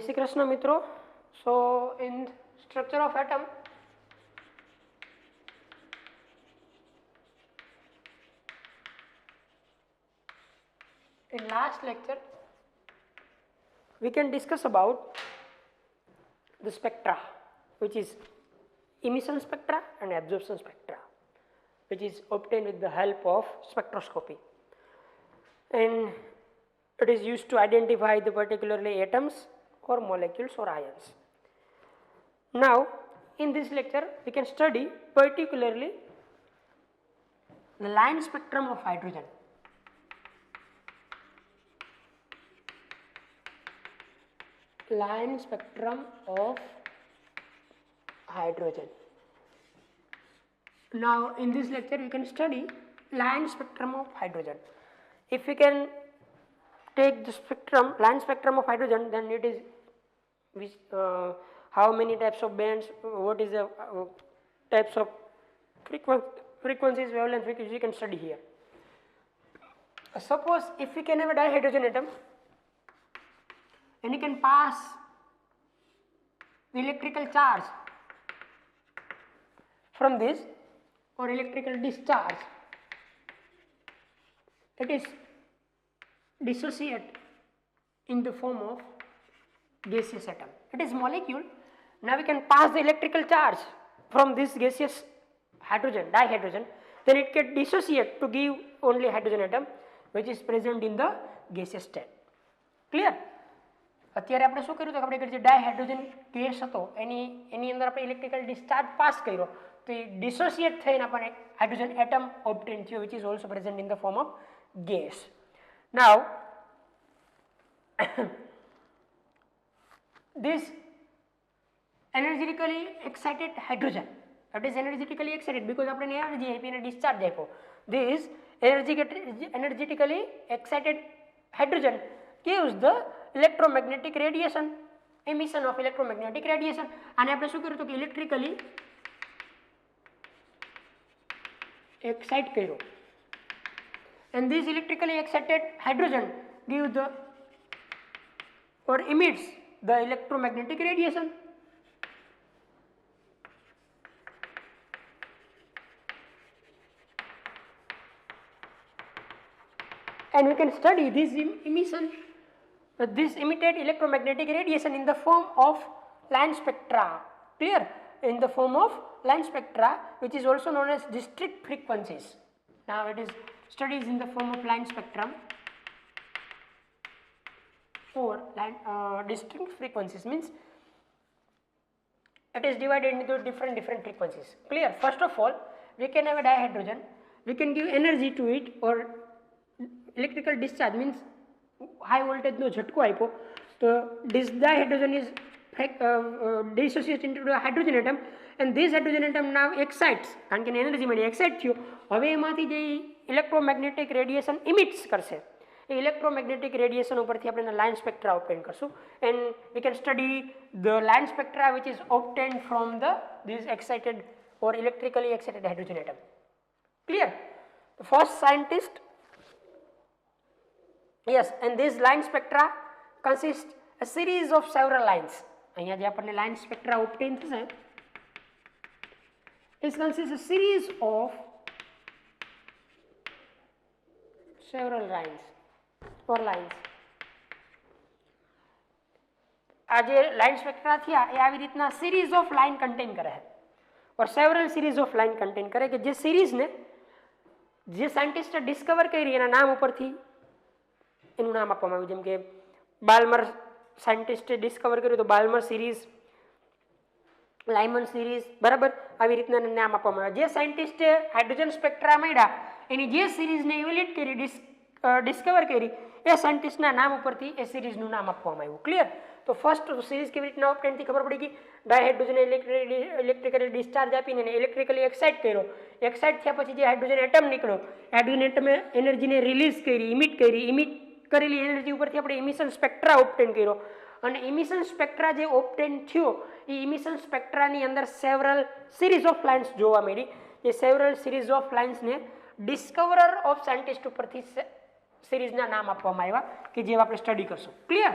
श्री कृष्ण मित्रों. So in structure of atom, in last lecture we can discuss about the spectra, which is emission spectra and absorption spectra, which is obtained with the help of spectroscopy, and it is used to identify the particularly atoms or molecules or ions. Now in this lecture we can study particularly the line spectrum of hydrogen. Line spectrum of hydrogen. Now in this lecture we can study line spectrum of hydrogen. If we can take the spectrum, line spectrum of hydrogen, then it is which, how many types of bands, what is the types of frequencies, wavelength, which we can study here. Suppose if we can have a dihydrogen atom and you can pass the electrical charge from this or electrical discharge, it is dissociate in the form of gaseous atom. It is molecule. Now we can pass the electrical charge from this gaseous hydrogen, dihydrogen, then it can dissociate to give only hydrogen atom which is present in the gaseous state. Clear? અત્યારે આપણે શું કર્યું તો આપણે જે dihydrogen gas હતો એની અંદર આપણે ઇલેક્ટ્રિકલ ડિસ્ચાર્જ પાસ કર્યો તો એ ડિસોસિએટ થઈને આપણને હાઇડ્રોજન એટમ ઓબ્ટેન થયો which is also present in the form of gas. Now this energetically excited hydrogen, it is energetically excited because આપણે એનર્જી આપી અને ડિસ્ચાર્જ આપ્યો. This energetically excited hydrogen gives the electromagnetic radiation, emission of electromagnetic radiation. આને આપણે શું કર્યું તો કે ઇલેક્ટ્રિકલી excite કર્યો, and this electrically excited hydrogen gives the or emits the electromagnetic radiation. And we can study this emission, this emitted electromagnetic radiation in the form of line spectra. Clear? In the form of line spectra, which is also known as discrete frequencies. Now it is studies in the form of line spectrum or line distinct frequencies, means it is divided into different frequencies. Clear? First of all, we can have a dihydrogen, we can give energy to it or electrical discharge, means high voltage no झटको आप्यो तो this dihydrogen is dissociated into the hydrogen atom, and this hydrogen atom now excites કારણ કે energy મળી excite થયો. હવે એમાંથી જે electromagnetic radiation ઇમિટ્સ કરશે એ electromagnetic radiation ઉપરથી આપણે લાઇન સ્પેક્ટ્રા ઓબ્ટેન કરશું, and we can study the line spectra which is obtained from this excited or electrically excited hydrogen atom. Clear? The first scientist, yes, and this line spectra consists a series of several lines. અહીંયા જે આપણને line spectra obtain થશે, it consists a series of several lines or lines. આ જે line spectra થયા એ આવી રીતના series of line contain કરે છે or several series of line contain કરે કે જે series ને જે સાયન્ટિસ્ટે ડિસ્કવર કરી એના નામ ઉપરથી એનું નામ આપવામાં આવ્યું. જેમ કે બાલ્મર સાયન્ટિસ્ટે ડિસ્કવર કર્યું તો બાલ્મર સિરીઝ, લાઇમન સિરીઝ, બરાબર આવી રીતના નામ આપવામાં આવ્યા. જે સાયન્ટિસ્ટે હાઇડ્રોજન સ્પેક્ટ્રા મળ્યા એની જે સિરીઝને ઇવેલ્યુએટ કરી, ડિસ્કવર કરી, એ સાયન્ટિસ્ટના નામ ઉપરથી એ સિરીઝનું નામ આપવામાં આવ્યું. ક્લિયર? તો ફર્સ્ટ સિરીઝ કેવી રીતના ઓપ્ટેનથી ખબર પડી ગઈ. ડાયહાઇડ્રોજન ઇલેક્ટ્રિકલી ડિસ્ચાર્જ આપીને એને ઇલેક્ટ્રિકલી એક્સાઇટ કર્યો. એક્સાઇટ થયા પછી જે હાઇડ્રોજન એટમ નીકળ્યો, હાઇડ્રોજન એટમે એનર્જીને રિલીઝ કરી, ઇમિટ કરેલી એનર્જી ઉપરથી આપણે ઇમિશન સ્પેક્ટ્રા ઓબ્ટેન કર્યો, અને ઇમિશન સ્પેક્ટ્રા જે ઓબ્ટેન થયો એ ઇમિશન સ્પેક્ટ્રાની અંદર સેવરલ સિરીઝ ઓફ લાઇન્સ જોવા મળી. એ સેવરલ સિરીઝ ઓફ લાઇન્સને ડિસ્કવરર ઓફ સાયન્ટિસ્ટ ઉપરથી સિરીઝના નામ આપવામાં આવ્યા કે જે આપણે સ્ટડી કરશું. Clear?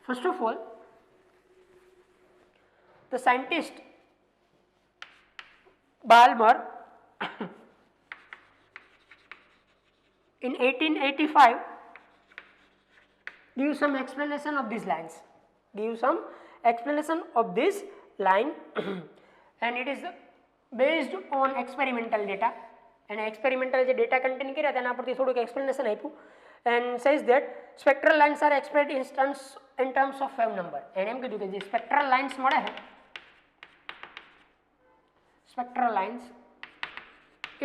First of all the scientist Balmer in 1885 give some explanation of these lines, give some explanation of this line and it is based on experimental data and experimental જે data contain કર્યા તેના પરથી થોડુંક explanation આપ્યું and says that spectral lines are expressed in terms of wave number and એમ કીધું કે જે spectral lines મળે છે spectral lines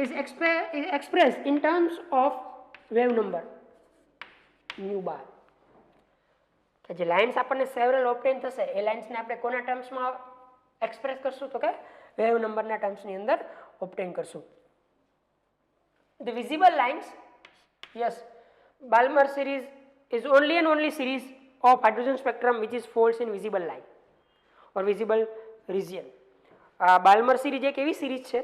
is expressed in terms of wave number mu bar કે જે લાઇન્સ આપણને સેવરલ ઓબ્ટેન થશે એ લાઇન્સને આપણે કોના ટર્મ્સમાં એક્સપ્રેસ કરશું તો કે વેવ નંબરના ટર્મ્સની અંદર ઓબ્ટેન કરશું. The visible lines, yes, Balmer series is only and only series of hydrogen spectrum which is falls in visible line or visible region. Balmer series એક એવી સિરીઝ છે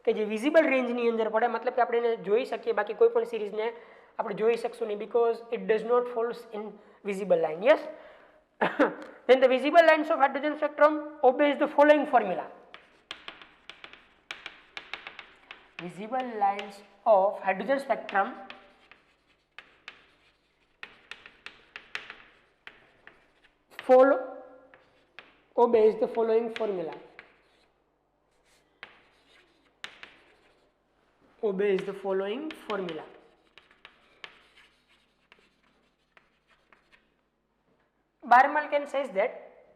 કે જે વિઝિબલ રેન્જની અંદર પડે, મતલબ કે આપણે એને જોઈ શકીએ, બાકી કોઈ પણ સિરીઝને આપણે જોઈ શકશું નહીં because it does not falls in visible line. Yes. Then the visible lines of hydrogen spectrum obeys the following formula. Visible lines of hydrogen spectrum obeys the following formula. Obeys the following formula. Balmer says that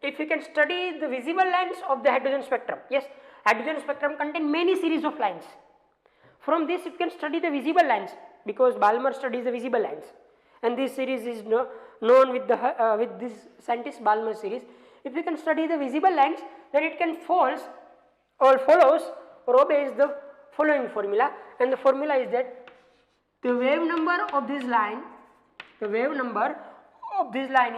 if you can study the visible lines of the hydrogen spectrum, yes, hydrogen spectrum contain many series of lines. From this you can study the visible lines because Balmer studies the visible lines, and this series is known with this scientist Balmer series. If you can study the visible lines, then it can follows or obeys the following formula, and the formula is that the wave number of this line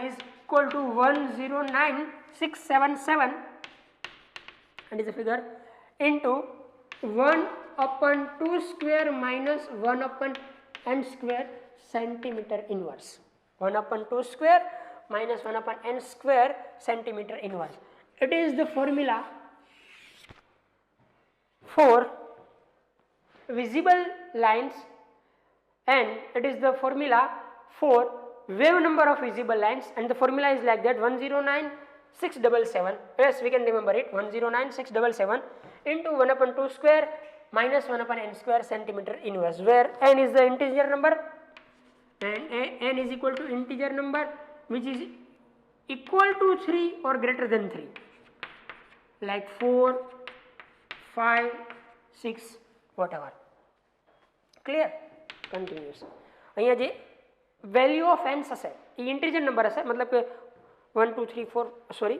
is equal to 109677 and is a figure into 1 upon 2 square minus 1 upon n square centimeter inverse. 1 upon 2 square minus 1 upon n square centimeter inverse. It is the formula for visible lines and it is the formula for wave number of visible lines, and the formula is like that 109677. Yes, we can remember it, 109677 into 1 upon 2 square minus 1 upon n square centimeter inverse, where n is the integer number and n is equal to integer number which is equal to 3 or greater than 3, like 4, 5, 6, whatever. Clear? Continuous. અહીંયા જે value of n હશે એ integer number હશે, મતલબ કે 1 2 3 4 sorry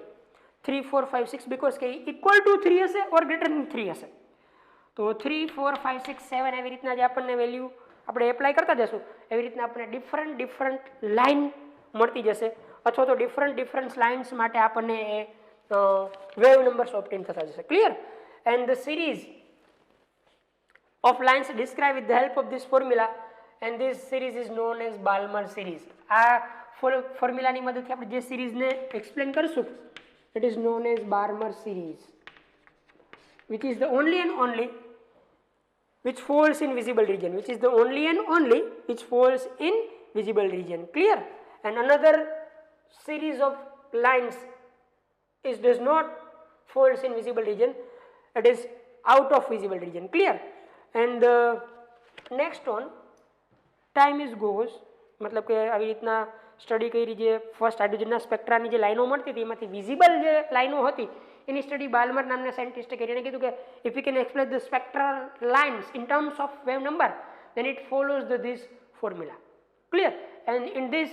3 4 5 6 because કે equal to 3 હશે ઓર greater than 3 હશે. તો 3 4 5 6 7 એવી રીતના જે આપણને વેલ્યુ આપણે એપ્લાય કરતા જશું એવી રીતના આપણને ડિફરન્ટ લાઇન મળતી જશે, અથવા તો ડિફરન્ટ લાઇન્સ માટે આપણને વેવ નંબર્સ ઓબ્ટેન થતા જશે. Clear? And the series of lines described with the help of this formula, and this series is known as Balmer series. આ ફોર્મ્યુલાની મદદથી આપણે જે સિરીઝને એક્સપ્લેન કરશું it is known as Balmer series, which is the only and only which falls in visible region, which is the only and only which falls in visible region. Clear? And another series of lines does not falls in visible region, it is out of visible region. Clear? And the next one, time is goes, मतलब કે આવી રીતના study કરી જે first હાઇડ્રોજનના સ્પેક્ટ્રાની જે લાઈનો મળતી હતી એમાંથી વિઝિબલ જે લાઈનો હતી એની સ્ટડી બાલ્મર નામના સાયન્ટિસ્ટે કરી. એને કીધું કે if you can express the spectral lines in terms of wave number then it follows this formula. Clear? And in this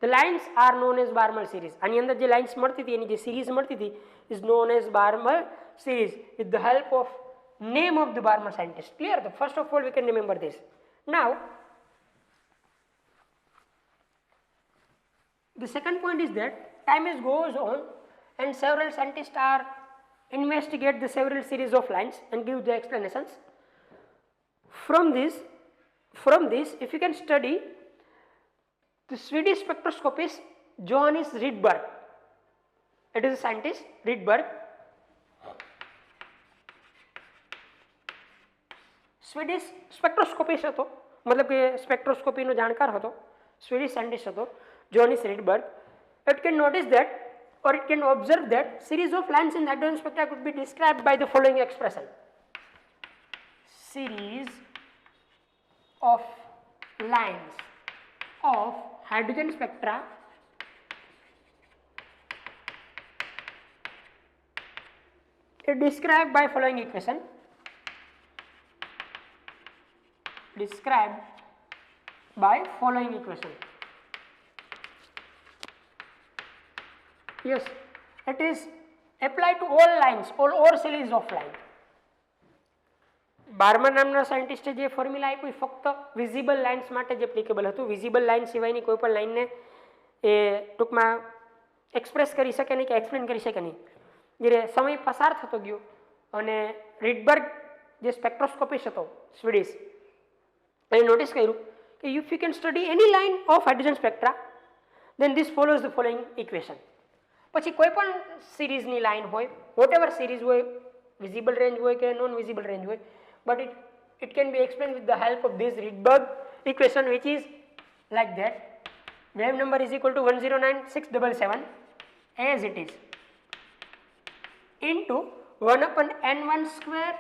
the lines are known as Balmer series. આની અંદર જે લાઇન્સ મળતી હતી એની જે સિરીઝ મળતી હતી is known as Balmer series with the help of name of the Balmer scientist. Clear? So first of all we can remember this. Now the second point is that time is goes on and several scientists are investigate the several series of lines and give the explanations. From this if you can study the Swedish spectroscopist Johannes Rydberg, it is a scientist Rydberg, Swedish spectroscopist હતો, મતલબ કે સ્પેક્ટ્રોસ્કોપીનો જાણકાર હતો, Swedish scientist હતો જોનિસ Rydberg. It can notice that, or it can observe that series of lines in the hydrogen spectra could be described by the following expression. Series of lines of hydrogen spectra is described by following equation. Described by following equation. Yes, it is applied to all lines, all series of lines. બાર્મર નામના સાયન્ટિસ્ટે જે formula આપ્યું ફક્ત visible lines માટે જ applicable હતું. Visible line સિવાયની કોઈ પણ લાઇનને એ ટૂંકમાં એક્સપ્રેસ કરી શકે નહીં કે એક્સપ્લેન કરી શકે નહીં. જ્યારે સમય પસાર થતો ગયો અને રીડબર્ગ જે સ્પેક્ટ્રોસ્કોપિસ્ટ હતો સ્વીડિશ, એને નોટિસ કર્યું કે ઇફ યુ કેન સ્ટડી એની line of hydrogen spectra then this follows the following equation. પછી કોઈ પણ સિરીઝની લાઇન હોય, વોટ એવર સિરીઝ હોય, વિઝિબલ રેન્જ હોય કે નોન વિઝિબલ રેન્જ હોય, but it can be explained with the help of this Rydberg equation, which is like that. Wave number is equal to 109677 as it is into 1 upon n1 square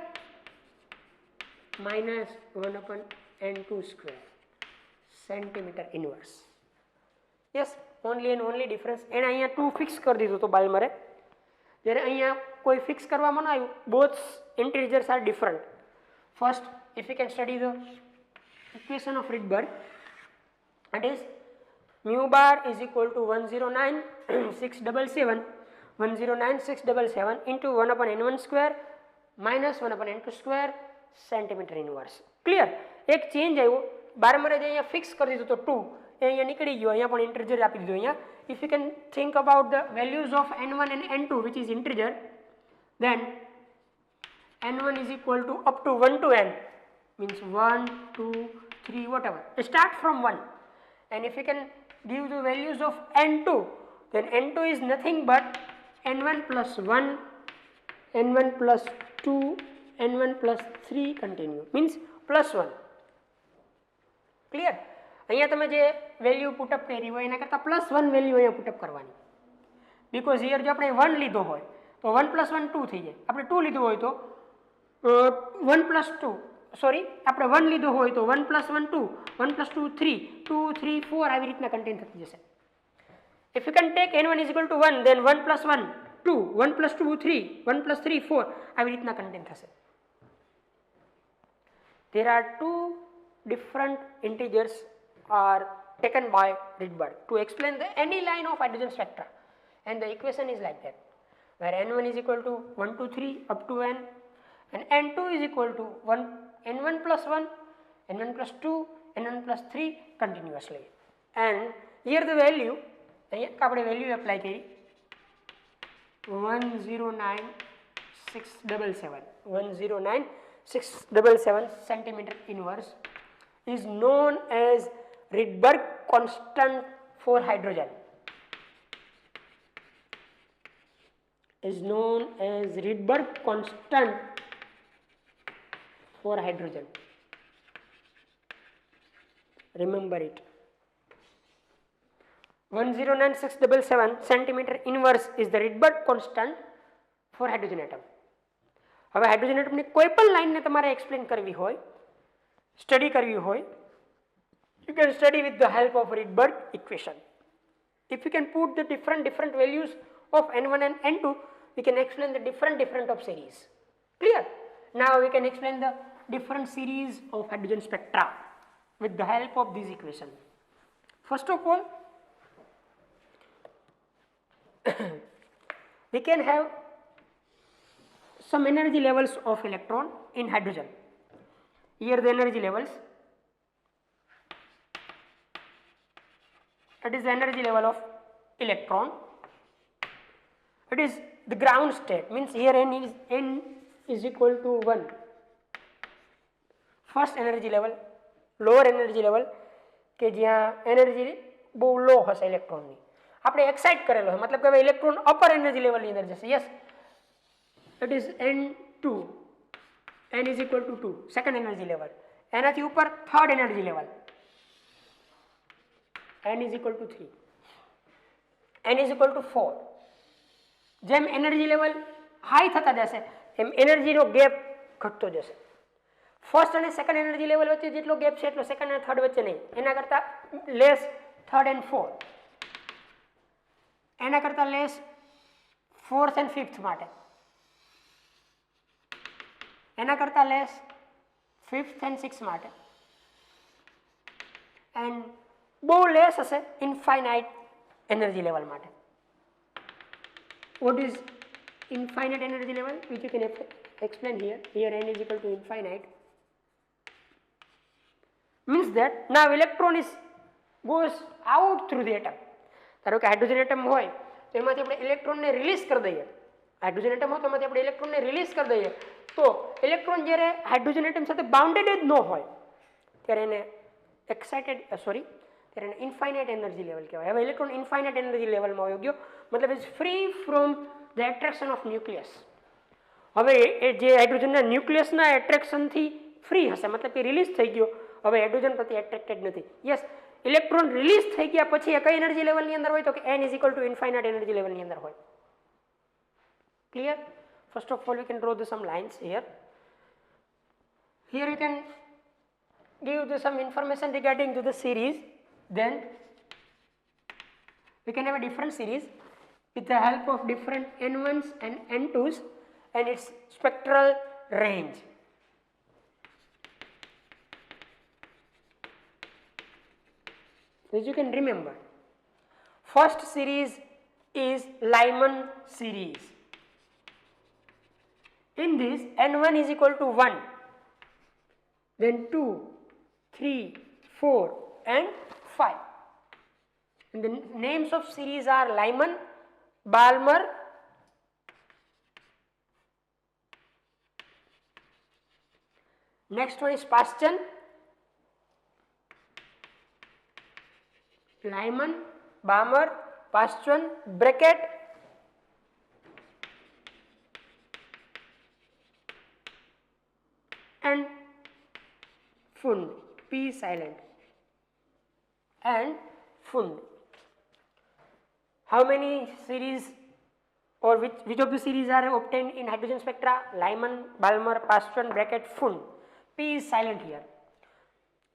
minus 1 upon n2 square centimeter inverse. Yes, only and only difference. એને અહીંયા 2 fix કરી દીધું તો બાલ્મરે. જ્યારે અહીંયા કોઈ fix કરવામાં ન આવ્યું, both integers are different. First, if you can study the equation of Rydberg, it is mu bar is equal to 109677 into 1 upon n1 square minus 1 upon n2 square centimeter inverse. Clear? એક change આવ્યો, બારમરે જે અહીંયા fix કરી દીધું તો 2 એ અહીંયા નીકળી ગયો, અહીંયા પણ ઇન્ટિજર આપી દીધું. અહીંયા if you can think about the values of n1 and n2 which is integer, then n1 is equal to up to 1 to n, means 1, 2, 3, whatever. Start from 1. And if you can give the values of n2, then n2 is nothing but n1 plus 1, n1 plus 2, n1 plus 3 continue, means plus 1. Clear? અહીંયા તમે જે value put up કરી હોય એના કરતાં plus 1 value અહીંયા put up કરવાની. Because here જો આપણે 1 લીધો હોય તો 1 plus 1 2 થઈ જાય. આપણે 2 લીધું હોય તો 1 plus 2, સોરી આપણે 1 લીધો હોય તો 1 plus 1 2, 1 plus 2 3, 2 3 4 આવી રીતના કન્ટેન્ટ થતી જશે. If you can take n1 is equal to 1, then 1 plus 1 2, 1 plus 2 3, 1 plus 3 4 આવી રીતના કન્ટેન્ટ થશે. There are two different integers are taken by Rydberg to explain the any line of hydrogen spectra, and the equation is like that, where n1 is equal to 1 to 3 up to n, and n2 is equal to 1, n1 plus 1, n1 plus 2, n1 plus 3 continuously. And here the value, આપણે value apply કરી 109677 centimeter inverse is known as Rydberg constant for hydrogen. Is known as Rydberg constant for hydrogen. Remember it. 109677 centimeter inverse is the Rydberg constant for hydrogen atom. હવે hydrogen એટમની કોઈ પણ લાઇનને તમારે explain કરવી હોય, study કરવી હોય, you can study with the help of Rydberg equation. If you can put the different values of n1 and n2, we can explain the different of series. Clear? Now we can explain the different series of hydrogen spectra with the help of this equation. First of all, we can have some energy levels of electron in hydrogen. Here the energy levels. It is the energy level of electron. It is the ground state, means here n is equal to 1. First energy level, lower energy level, કે જ્યાં energy બહુ લો હશે ઇલેક્ટ્રોનની. આપણે excite કરેલો હોય, મતલબ કે હવે ઇલેક્ટ્રોન અપર એનર્જી લેવલની અંદર જશે. Yes, it is n2. n is equal to 2 second energy level, એનાથી ઉપર third energy level n is equal to 3, n is equal to 4. જેમ એનર્જી લેવલ હાઈ થતા જશે એમ એનર્જીનો ગેપ ઘટતો જશે. ફર્સ્ટ અને સેકન્ડ એનર્જી લેવલ વચ્ચે જેટલો ગેપ છે એટલો સેકન્ડ અને થર્ડ વચ્ચે નહીં, એના કરતાં લેસ થર્ડ એન્ડ ફોર્થ, એના કરતાં લેસ ફોર્થ એન્ડ ફિફ્થ માટે, એના કરતાં લેસ ફિફ્થ એન્ડ સિક્સ માટે, એન્ડ બહુ લેસ હશે ઇન્ફાઇનાઇટ એનર્જી લેવલ માટે. What is infinite energy level, which you can explain here? Here n is equal to infinite, means that now electron is goes out through the atom. ધારો કે hydrogen atom હોય તો એમાંથી આપણે ઇલેક્ટ્રોનને release કરી દઈએ, હાઇડ્રોજન એટમ હોય તો એમાંથી આપણે ઇલેક્ટ્રોનને રિલીઝ કરી દઈએ, તો ઇલેક્ટ્રોન જ્યારે હાઇડ્રોજન એટમ સાથે બાઉન્ડેડ જ ન હોય ત્યારે એને ત્યારે એને ઇન્ફાઇનાઇટ એનર્જી લેવલ કહેવાય. હવે ઇલેક્ટ્રોન ઇન્ફાઇનાઇટ એનર્જી લેવલમાં આવી ગયો, મતલબ is free from the attraction of nucleus. હવે એ જે હાઇડ્રોજનના ન્યુક્લિયસના એટ્રેક્શનથી ફ્રી હશે, મતલબ કે રિલીઝ થઈ ગયો, હવે હાઇડ્રોજન પ્રત્યે એટ્રેક્ટેડ નથી. યસ, ઇલેક્ટ્રોન રિલીઝ થઈ ગયા પછી એ કઈ એનર્જી લેવલની અંદર હોય તો કે n is equal to infinite energy લેવલની અંદર હોય. Clear? First of all we can draw some lines here. Here you can give some information regarding to the series. Then we can have a different series with the help of different n1s and n2s and its spectral range. As you can remember, first series is Lyman series. In this, n1 is equal to 1, then 2, 3, 4 and 5. And the names of series are Lyman, Balmer, next one is Paschen, Lyman, Balmer, Paschen, bracket, and Pfund, P silent, and Pfund. How many series or which of the series are obtained in hydrogen spectra? Lyman, Balmer, Paschen, bracket, Pfund. P is silent here.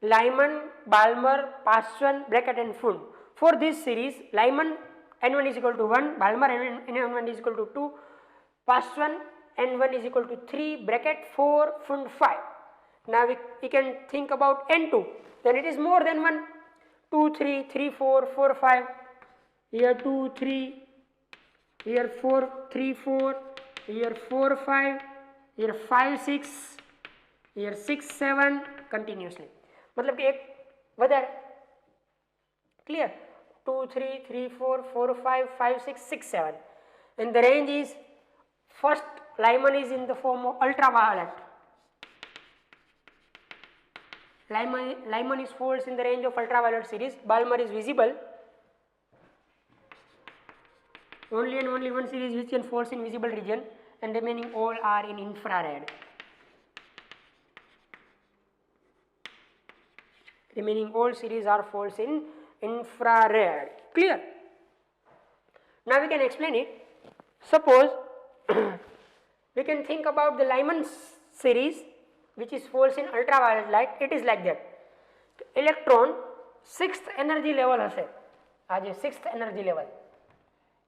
Lyman, Balmer, Paschen, bracket and Pfund. For this series, Lyman n1 is equal to 1, Balmer n1 is equal to 2, Paschen n1 is equal to 3, bracket 4, Pfund 5. Now we can think about n2, then it is more than 1, 2, 3, 3, 4, 4, 5, here 2, 3, here 4, 3, 4, here 4, 5, here 5, 6, here 6, 7 continuously. मतलब कि एक વધારે clear 2, 3, 3, 4, 4, 5, 5, 6, 6, 7 and the range is first Lyman is in the form of ultraviolet. Lyman is falls in the range of ultraviolet series. Balmer is visible. Only and only one series which can falls in visible region and remaining all are in infrared. Remaining all series are falls in infrared. Clear? Now we can explain it. Suppose we can think about the Lyman series which is falls in ultraviolet light. It is like that. Electron 6th energy level હશે. આ જે 6th energy level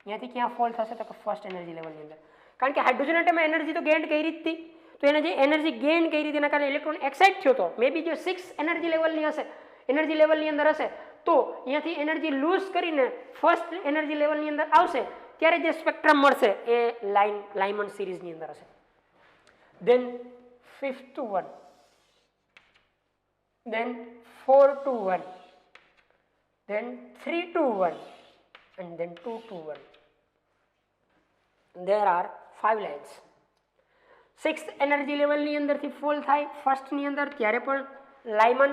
ત્યાંથી ક્યાં fall થશે તો first energy લેવલની અંદર, કારણ કે હાઇડ્રોજન એટમે એનર્જી તો ગેઇન કરી જ હતી, તો એને જે એનર્જી ગેઇન કરી તેના કારણે ઇલેક્ટ્રોન એક્સાઇટ થયો હતો. મે બી જો 6 એનર્જી લેવલની હશે, એનર્જી લેવલની અંદર હશે, તો અહીંયાથી એનર્જી લૂઝ કરીને ફર્સ્ટ એનર્જી લેવલની અંદર આવશે ત્યારે જે સ્પેક્ટ્રમ મળશે એ લાયમન સિરીઝની અંદર હશે. દેન 5 to 1, then 4 to 1, then 3 to 1 and then 2 to 1. There are 5 lines. 6th energy level ની અંદરથી ફોલ થાય ફર્સ્ટ ની અંદર ત્યારે પણ લાયમન,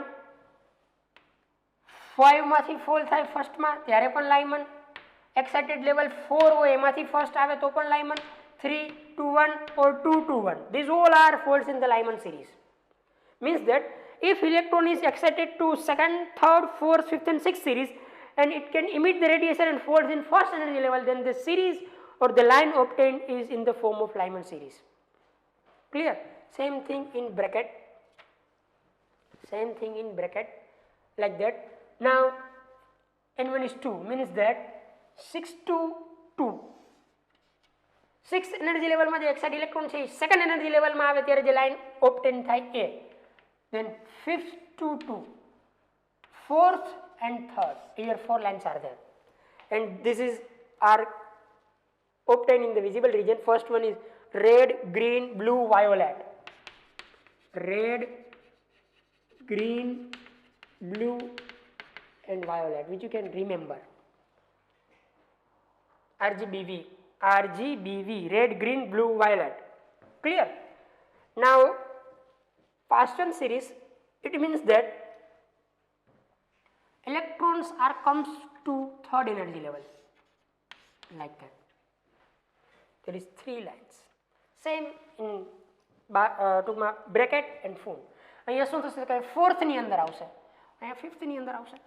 5 માંથી ફોલ થાય ફર્સ્ટ માં ત્યારે પણ લાયમન, એક્સાઇટેડ લેવલ 4 હોય એમાંથી ફર્સ્ટ આવે તો પણ લાયમન, 3 to 1 or 2 to 1. These all are folds in the Lyman series. Means that if electron is excited to second, third, fourth, fifth and sixth series and it can emit the radiation and folds in first energy level, then the series or the line obtained is in the form of Lyman series. Clear? Same thing in bracket. Same thing in bracket like that. Now N1 is 2 means that 6 to 2. 6th energy level માં જે excited electron છે second energy level માં આવે ત્યારે જે line obtain થાય એ. Then 5th to 2, 4th and 3rd, here 4 lines are there, and this is are obtained in the visible region. First one is red, green, blue, violet. Red, green, blue and violet, which you can remember. RGBV, red, green, blue, violet. Clear? Now Paston series, it means that electrons are comes to third energy level like that. There is 3 lines. Same in bracket and phone. અહીંયા શું થશે કે fourth ની અંદર આવશે, અહીંયા fifth ની અંદર આવશે.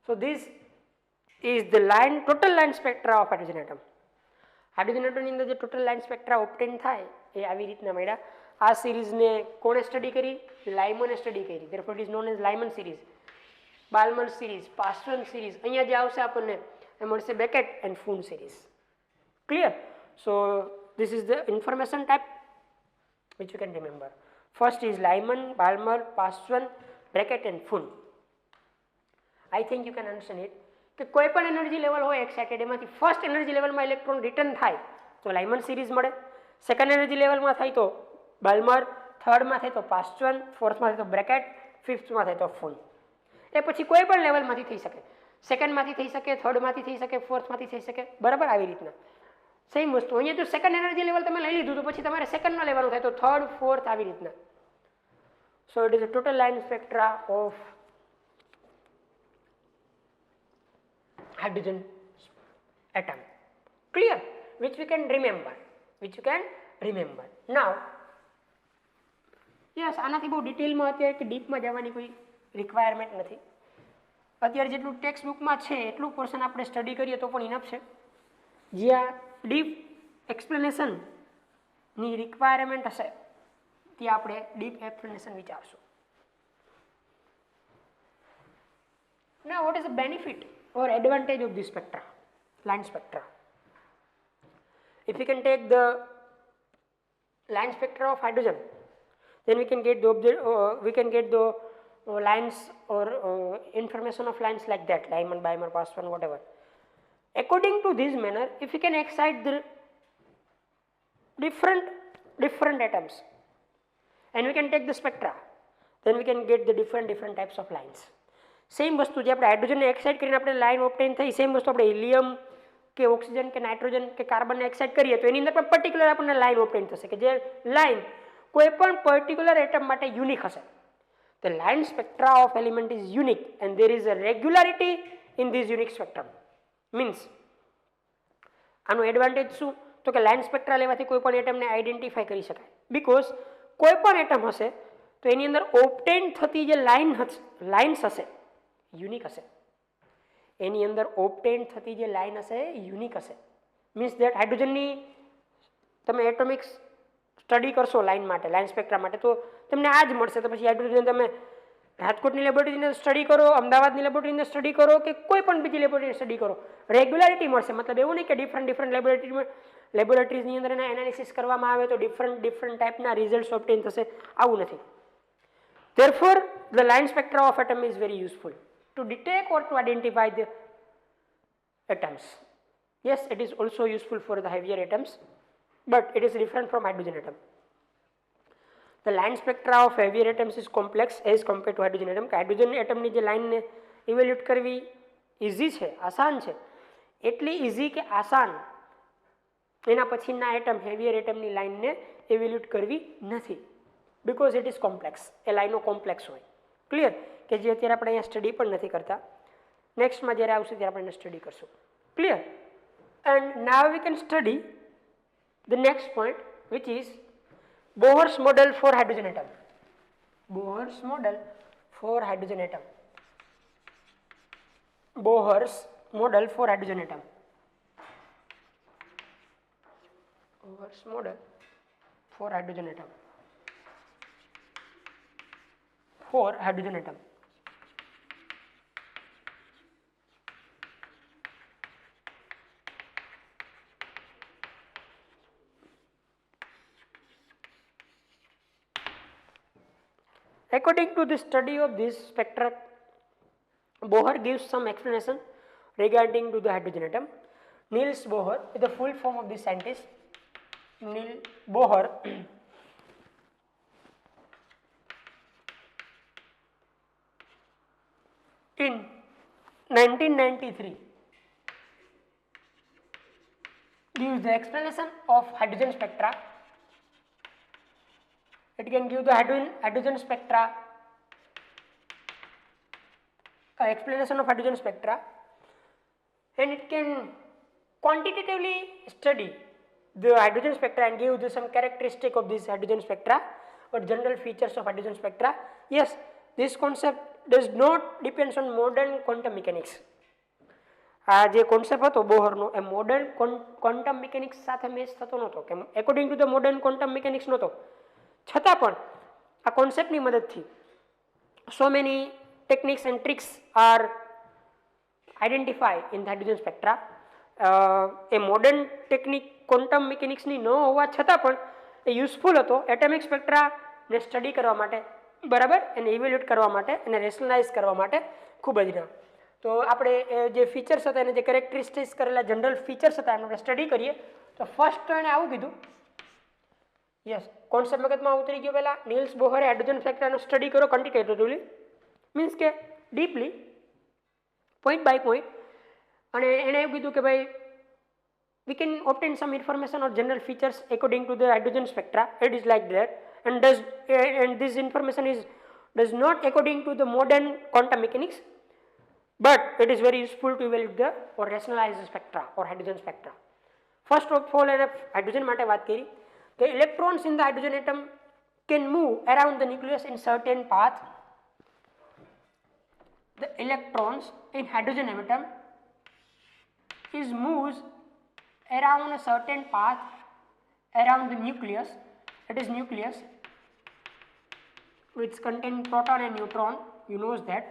So this is the line, total line spectra of hydrogen atom. Hydrogen atom ની અંદર જે total line spectra obtain થાય એ આવી રીતના મળ્યા. આ સિરીઝ ને કોણે સ્ટડી કરી? લાયમને સ્ટડી કરી. therefore it is known as Lyman series, Balmer series, Paston series. અહીંયા જે આવશે આપણને એ મળશે Beckett and Fun series. Clear? So this is the information type which you can remember. First is Lyman, Balmer, Paston, Beckett and Fun. I think you can understand it. કે કોઈ પણ energy level હોય excited એમાંથી first energy લેવલમાં electron return થાય તો લાયમન series મળે, second energy લેવલમાં થાય તો બાલ્મર, થર્ડમાં થાય તો પાસ્ટન, ફોર્થમાં થાય તો બ્રેકેટ, ફિફ્થમાં થાય તો ફોન. એ પછી કોઈ પણ લેવલમાંથી થઈ શકે, સેકન્ડમાંથી થઈ શકે, થર્ડમાંથી થઈ શકે, ફોર્થમાંથી થઈ શકે, બરાબર આવી રીતના. સેમ વસ્તુ અહીંયા જો સેકન્ડ એનર્જી લેવલ તમે લઈ લીધું તો પછી તમારે સેકન્ડમાં લેવાનું થાય તો થર્ડ, ફોર્થ આવી રીતના. So it is a total line spectra of hydrogen atom. Clear? Which we can remember. Now yes, આનાથી બહુ ડિટેલમાં અત્યારે કે ડીપમાં જવાની કોઈ રિક્વાયરમેન્ટ નથી. અત્યારે જેટલું ટેક્સ્ટ બુકમાં છે એટલું પોર્શન આપણે સ્ટડી કરીએ તો પણ ઇનફ છે. જ્યાં ડીપ એક્સપ્લેનેશનની રિક્વાયરમેન્ટ હશે ત્યાં આપણે ડીપ એક્સપ્લેનેશન વિચારશું. Now what is the benefit or advantage of this spectra, line spectra? If we can take the line spectra of hydrogen, then we can get the lines or information of lines like that, Lyman, Balmer, Paston, whatever. According to this manner, if we can excite the different atoms and we can take the spectra, then we can get the different types of lines. Same વસ્તુ જે આપણે હાઇડ્રોજનને excite કરીને આપણે line ઓબ્ટેન થઈ, same વસ્તુ આપણે helium કે oxygen કે નાઇટ્રોજન કે કાર્બનને એક્સાઇટ કરીએ તો એની અંદર પણ પર્ટિક્યુલર આપણને લાઇન ઓબ્ટેન થશે કે જે લાઇન કોઈ પણ પર્ટિક્યુલર એટમ માટે યુનિક હશે. The line spectra of element is unique and there is a regularity in this unique spectrum. Means આનું એડવાન્ટેજ શું? તો કે લાઇન સ્પેક્ટ્રા લેવાથી કોઈ પણ એટમને આઈડેન્ટિફાઈ કરી શકાય. બીકોઝ કોઈ પણ એટમ હશે તો એની અંદર ઓબ્ટેન થતી જે લાઇન્સ હશે યુનિક હશે. એની અંદર ઓબ્ટેન થતી જે લાઇન હશે યુનિક હશે. મીન્સ દેટ હાઇડ્રોજનની તમે એટોમિક સ્ટડી કરશો લાઇન માટે, લાઇન સ્પેક્ટ્રા માટે, તો તમને આ જ મળશે. તો પછી હાઇડ્રોજન તમે રાજકોટની લેબોરેટરીની સ્ટડી કરો, અમદાવાદની લેબોરેટરીની સ્ટડી કરો કે કોઈ પણ બીજી લેબોરેટરીની સ્ટડી કરો, રેગ્યુલારિટી મળશે. મતલબ એવું નહીં કે ડિફરન્ટ લેબોરેટરીઝની અંદર એના એનાલિસિસ કરવામાં આવે તો ડિફરન્ટ ટાઈપના રિઝલ્ટ્સ ઓબ્ટેન થશે, આવું નથી. Therefore the line spectra of atom is very useful to detect or to identify the atoms. Yes, it is also useful for the heavier atoms, but it is different from hydrogen atom. The line spectra of heavier atoms is complex as compared to hydrogen atom. Hydrogen atom ની જે line ને evaluate કરવી easy છે, આસાન છે, એટલી easy કે આસાન એના પછીના એટમ હેવિયર એટમની લાઇનને ઇવેલ્યુએટ કરવી નથી, because it is complex. એ લાઇનો કોમ્પ્લેક્સ હોય. ક્લિયર? કે જે અત્યારે આપણે અહીંયા સ્ટડી પણ નથી કરતા, નેક્સ્ટમાં જ્યારે આવશે ત્યારે આપણે સ્ટડી કરશું. Clear? And now we can study the next point, which is Bohr's model for hydrogen atom. Bohr's model for hydrogen atom. Bohr's model for hydrogen atom. Bohr's model for hydrogen atom. For hydrogen atom. According to the study of this spectra, Bohr gives some explanation regarding to the hydrogen atom. Niels Bohr is the full form of this scientist. Niels Bohr in 1993 gives the explanation of hydrogen spectra. It can give the hydrogen spectra, explanation of hydrogen spectra, and it can quantitatively study the hydrogen spectra and give some characteristic of this hydrogen spectra or general features of hydrogen spectra. Yes, this concept does not depends on modern quantum mechanics. આ જે concept હતો બોહરનો એ modern quantum mechanics સાથે match થતો નહોતો, કે according to the modern quantum mechanics નહોતો, છતાં પણ આ કોન્સેપ્ટની મદદથી so many techniques and tricks are identified in the hydrogen spectra. A modern technique quantum મિકેનિક્સની ન હોવા છતાં પણ એ યુઝફુલ હતો એટમિક સ્પેક્ટ્રાને સ્ટડી કરવા માટે, બરાબર, એને ઇવેલ્યુએટ કરવા માટે, એને રેશનલાઇઝ કરવા માટે ખૂબ જ ના. તો આપણે જે ફીચર્સ હતા એને જે કેરેક્ટરિસ્ટિક્સ કરેલા જનરલ ફીચર્સ હતા એનો આપણે સ્ટડી કરીએ. તો ફર્સ્ટ તો એણે આવું કીધું, યસ, કોન્સેપ્ટ મગજમાં ઉતરી ગયો. પહેલાં નીલ્સ બોહરે હાઇડ્રોજન સ્પેક્ટ્રાનો સ્ટડી કર્યો ક્વોન્ટિટેટિવલી, મીન્સ કે ડીપલી, પોઈન્ટ બાય પોઈન્ટ, અને એણે એવું કીધું કે ભાઈ we can obtain some information or general features according to the hydrogen spectra. It is like that, and this information does not according to the modern quantum mechanics, but it is very useful to evaluate the or rationalize the spectra or hydrogen spectra. First of all, એને hydrogen માટે વાત કરી કે electrons in the hydrogen atom can move around the nucleus in certain path. The electrons in hydrogen atom is moves around a certain path around the nucleus. It is nucleus which contain proton and neutron, you knows that,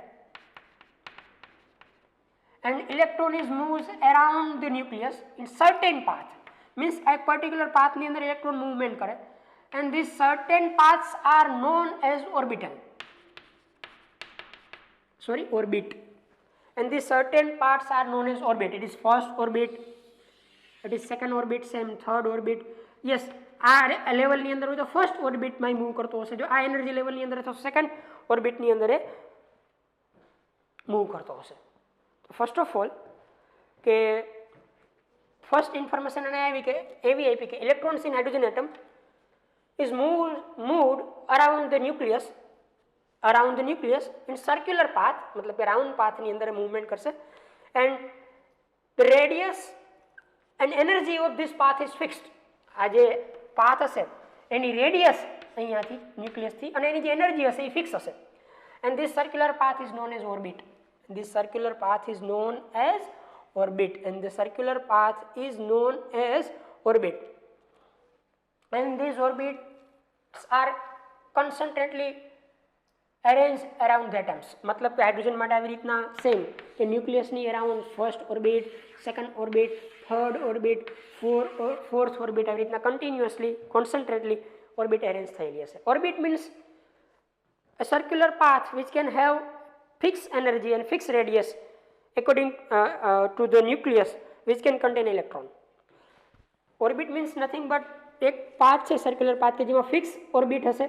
and electron is moves around the nucleus in certain path, means a particular path ni andar electron movement kare, and these certain paths are known as orbital, orbit, and these certain parts are known as orbit. It is first orbit, it is second orbit, same third orbit. Yes, આ લેવલની અંદર હોય તો first ઓર્બિટમાં move કરતો હશે, જો આ energy લેવલની અંદર તો સેકન્ડ ઓર્બિટની અંદર મૂવ કરતો હશે. ફર્સ્ટ ઓફ ઓલ કે ફર્સ્ટ ઇન્ફોર્મેશન એને એવી આપી કે electrons in hydrogen atom is moved around the nucleus in circular path, મતલબ કે રાઉન્ડ પાથની અંદર મૂવમેન્ટ કરશે, and the radius and energy of this path is fixed. આ જે પાથ હશે એની રેડિયસ અહીંયાથી ન્યુક્લિયસથી અને એની જે એનર્જી હશે એ ફિક્સ હશે, and this circular path is known as orbit. This circular path is known as orbit, and the circular path is known as orbit, and these orbits are concentratedly arranged around the atoms. मतलब કે hydrogen માટે આવી રીતના same કે ન્યુક્લિયસની around first orbit, second orbit, third orbit, fourth orbit, આવી રીતના continuously concentrically orbit arrange થયેલી હશે. Orbit means a circular path which can have fixed energy and fixed radius according to the nucleus which can contain electron. Orbit means nothing but એક path છે circular path કે જેમાં fix orbit હશે,